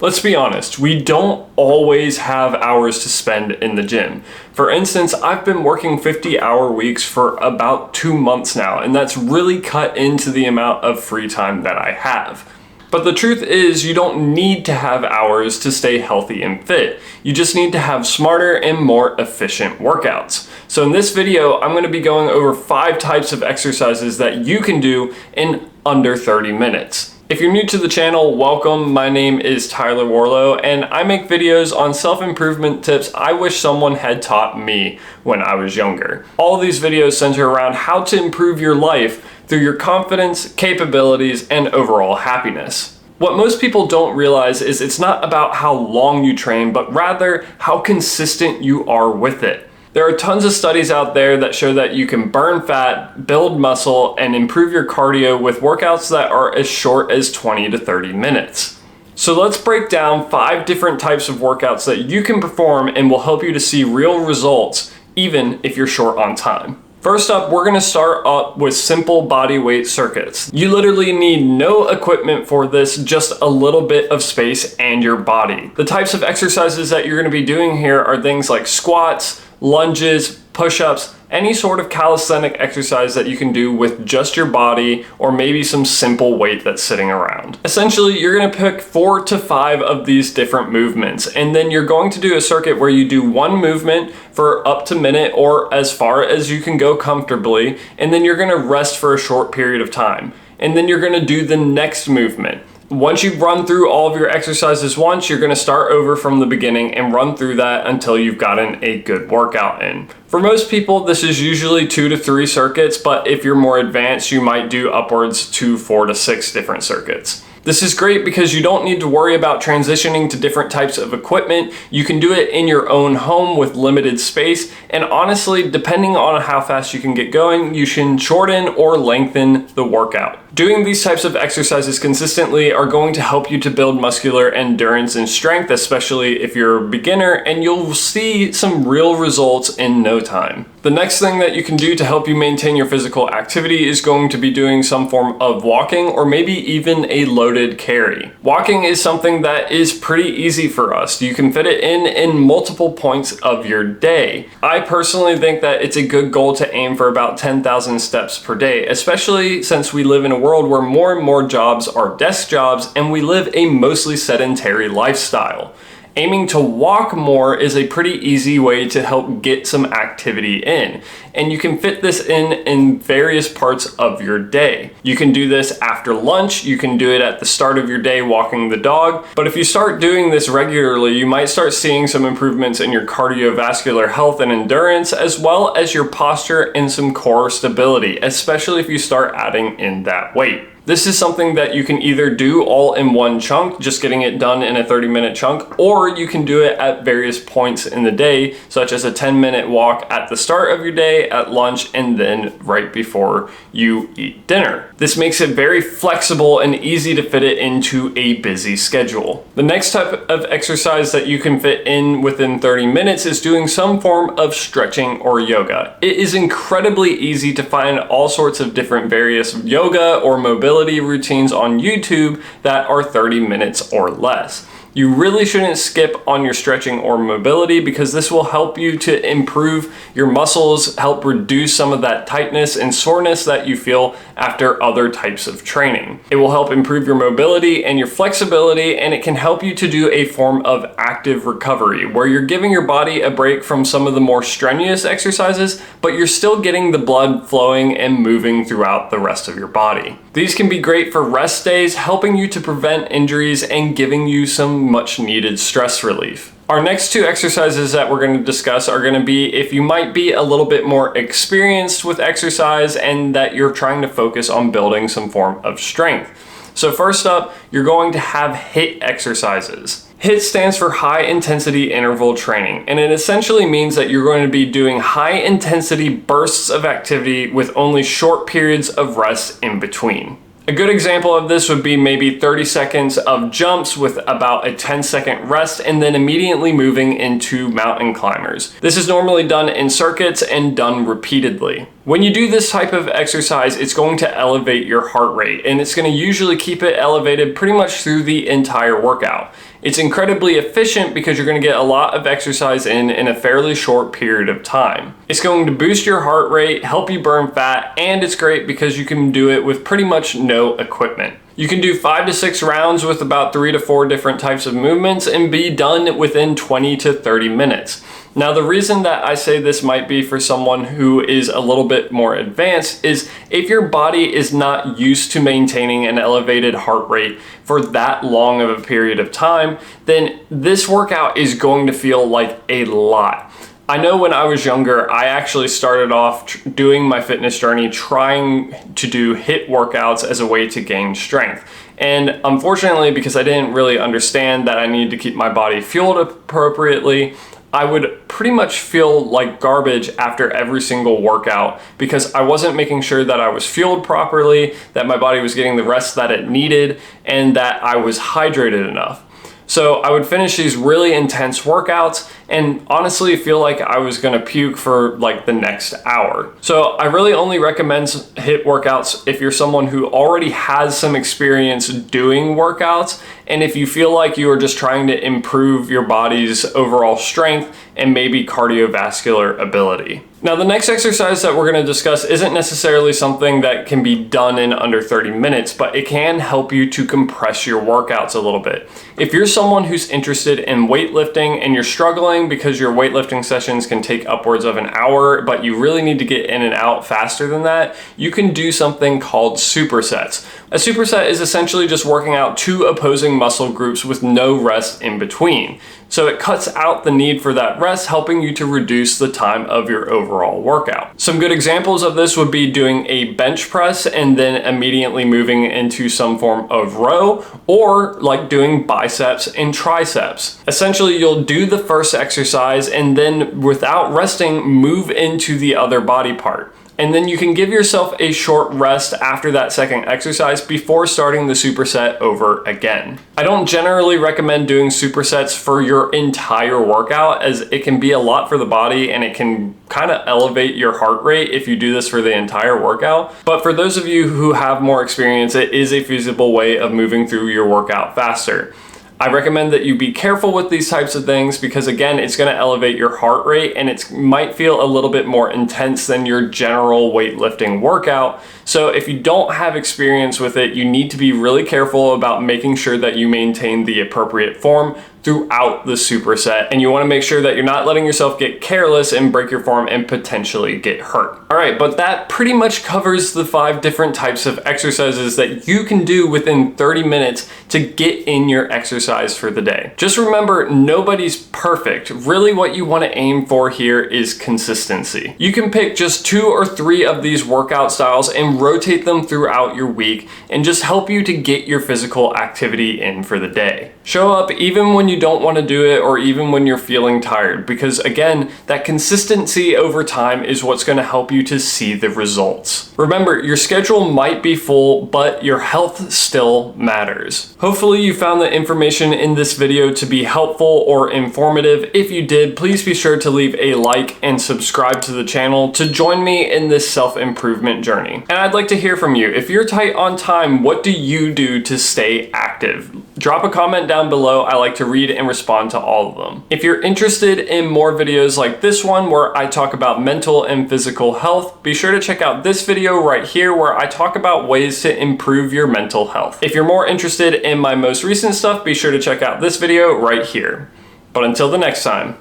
Let's be honest, we don't always have hours to spend in the gym. For instance, I've been working 50-hour weeks for about 2 months now, and that's really cut into the amount of free time that I have. But the truth is, you don't need to have hours to stay healthy and fit. You just need to have smarter and more efficient workouts. So in this video, I'm going to be going over 5 types of exercises that you can do in under 30 minutes. If you're new to the channel, welcome. My name is Tyler Warlow, and I make videos on self-improvement tips I wish someone had taught me when I was younger. All of these videos center around how to improve your life through your confidence, capabilities, and overall happiness. What most people don't realize is it's not about how long you train, but rather how consistent you are with it. There are tons of studies out there that show that you can burn fat, build muscle, and improve your cardio with workouts that are as short as 20 to 30 minutes. So let's break down 5 different types of workouts that you can perform and will help you to see real results, even if you're short on time. First up, we're going to start up with simple body weight circuits. You literally need no equipment for this, just a little bit of space and your body. The types of exercises that you're going to be doing here are things like squats, lunges, push-ups, any sort of calisthenic exercise that you can do with just your body or maybe some simple weight that's sitting around. Essentially, you're going to pick 4 to 5 of these different movements, and then you're going to do a circuit where you do one movement for up to a minute or as far as you can go comfortably, and then you're going to rest for a short period of time. And then you're going to do the next movement. Once you've run through all of your exercises once, you're going to start over from the beginning and run through that until you've gotten a good workout in. For most people, this is usually 2 to 3 circuits, but if you're more advanced, you might do upwards to 4 to 6 different circuits. This is great because you don't need to worry about transitioning to different types of equipment. You can do it in your own home with limited space, and honestly, depending on how fast you can get going, you can shorten or lengthen the workout. Doing these types of exercises consistently are going to help you to build muscular endurance and strength, especially if you're a beginner, and you'll see some real results in no time. The next thing that you can do to help you maintain your physical activity is going to be doing some form of walking or maybe even a loaded carry. Walking is something that is pretty easy for us. You can fit it in multiple points of your day. I personally think that it's a good goal to aim for about 10,000 steps per day, especially since we live in a world where more and more jobs are desk jobs and we live a mostly sedentary lifestyle. Aiming to walk more is a pretty easy way to help get some activity in, and you can fit this in various parts of your day. You can do this after lunch, you can do it at the start of your day walking the dog, but if you start doing this regularly, you might start seeing some improvements in your cardiovascular health and endurance, as well as your posture and some core stability, especially if you start adding in that weight. This is something that you can either do all in one chunk, just getting it done in a 30-minute chunk, or you can do it at various points in the day, such as a 10-minute walk at the start of your day, at lunch, and then right before you eat dinner. This makes it very flexible and easy to fit it into a busy schedule. The next type of exercise that you can fit in within 30 minutes is doing some form of stretching or yoga. It is incredibly easy to find all sorts of different various yoga or mobility routines on YouTube that are 30 minutes or less. You really shouldn't skip on your stretching or mobility because this will help you to improve your muscles, help reduce some of that tightness and soreness that you feel after other types of training. It will help improve your mobility and your flexibility, and it can help you to do a form of active recovery where you're giving your body a break from some of the more strenuous exercises, but you're still getting the blood flowing and moving throughout the rest of your body. These can be great for rest days, helping you to prevent injuries and giving you some much needed stress relief. Our next 2 exercises that we're going to discuss are going to be if you might be a little bit more experienced with exercise and that you're trying to focus on building some form of strength. So first up, you're going to have HIIT exercises. HIIT stands for high intensity interval training, and it essentially means that you're going to be doing high intensity bursts of activity with only short periods of rest in between. A good example of this would be maybe 30 seconds of jumps with about a 10-second rest and then immediately moving into mountain climbers. This is normally done in circuits and done repeatedly. When you do this type of exercise, it's going to elevate your heart rate, and it's going to usually keep it elevated pretty much through the entire workout. It's incredibly efficient because you're going to get a lot of exercise in a fairly short period of time. It's going to boost your heart rate, help you burn fat, and it's great because you can do it with pretty much no equipment. You can do 5 to 6 rounds with about 3 to 4 different types of movements and be done within 20 to 30 minutes. Now, the reason that I say this might be for someone who is a little bit more advanced is if your body is not used to maintaining an elevated heart rate for that long of a period of time, then this workout is going to feel like a lot. I know when I was younger, I actually started off doing my fitness journey trying to do HIIT workouts as a way to gain strength. And unfortunately, because I didn't really understand that I needed to keep my body fueled appropriately, I would pretty much feel like garbage after every single workout because I wasn't making sure that I was fueled properly, that my body was getting the rest that it needed, and that I was hydrated enough. So I would finish these really intense workouts and honestly feel like I was gonna puke for like the next hour. So I really only recommend HIIT workouts if you're someone who already has some experience doing workouts, and if you feel like you are just trying to improve your body's overall strength and maybe cardiovascular ability. Now, the next exercise that we're going to discuss isn't necessarily something that can be done in under 30 minutes, but it can help you to compress your workouts a little bit. If you're someone who's interested in weightlifting and you're struggling because your weightlifting sessions can take upwards of an hour, but you really need to get in and out faster than that, you can do something called supersets. A superset is essentially just working out 2 opposing muscle groups with no rest in between. So it cuts out the need for that rest, helping you to reduce the time of your overall workout. Some good examples of this would be doing a bench press and then immediately moving into some form of row, or like doing biceps and triceps. Essentially, you'll do the first exercise and then without resting, move into the other body part. And then you can give yourself a short rest after that second exercise before starting the superset over again. I don't generally recommend doing supersets for your entire workout as it can be a lot for the body and it can kind of elevate your heart rate if you do this for the entire workout. But for those of you who have more experience, it is a feasible way of moving through your workout faster. I recommend that you be careful with these types of things because again, it's going to elevate your heart rate and it might feel a little bit more intense than your general weightlifting workout. So if you don't have experience with it, you need to be really careful about making sure that you maintain the appropriate form throughout the superset, and you want to make sure that you're not letting yourself get careless and break your form and potentially get hurt. All right, but that pretty much covers the 5 different types of exercises that you can do within 30 minutes to get in your exercise for the day. Just remember, nobody's perfect. Really what you want to aim for here is consistency. You can pick just 2 or 3 of these workout styles and rotate them throughout your week and just help you to get your physical activity in for the day. Show up even when you don't want to do it or even when you're feeling tired, because again, that consistency over time is what's going to help you to see the results. Remember, your schedule might be full, but your health still matters. Hopefully you found the information in this video to be helpful or informative. If you did, please be sure to leave a like and subscribe to the channel to join me in this self-improvement journey. And I'd like to hear from you. If you're tight on time, what do you do to stay active? Drop a comment down below. I like to read and respond to all of them. If you're interested in more videos like this one where I talk about mental and physical health, be sure to check out this video right here where I talk about ways to improve your mental health. If you're more interested in my most recent stuff, be sure to check out this video right here. But until the next time,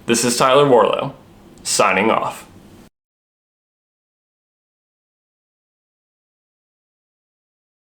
this is Tyler Warlow, signing off.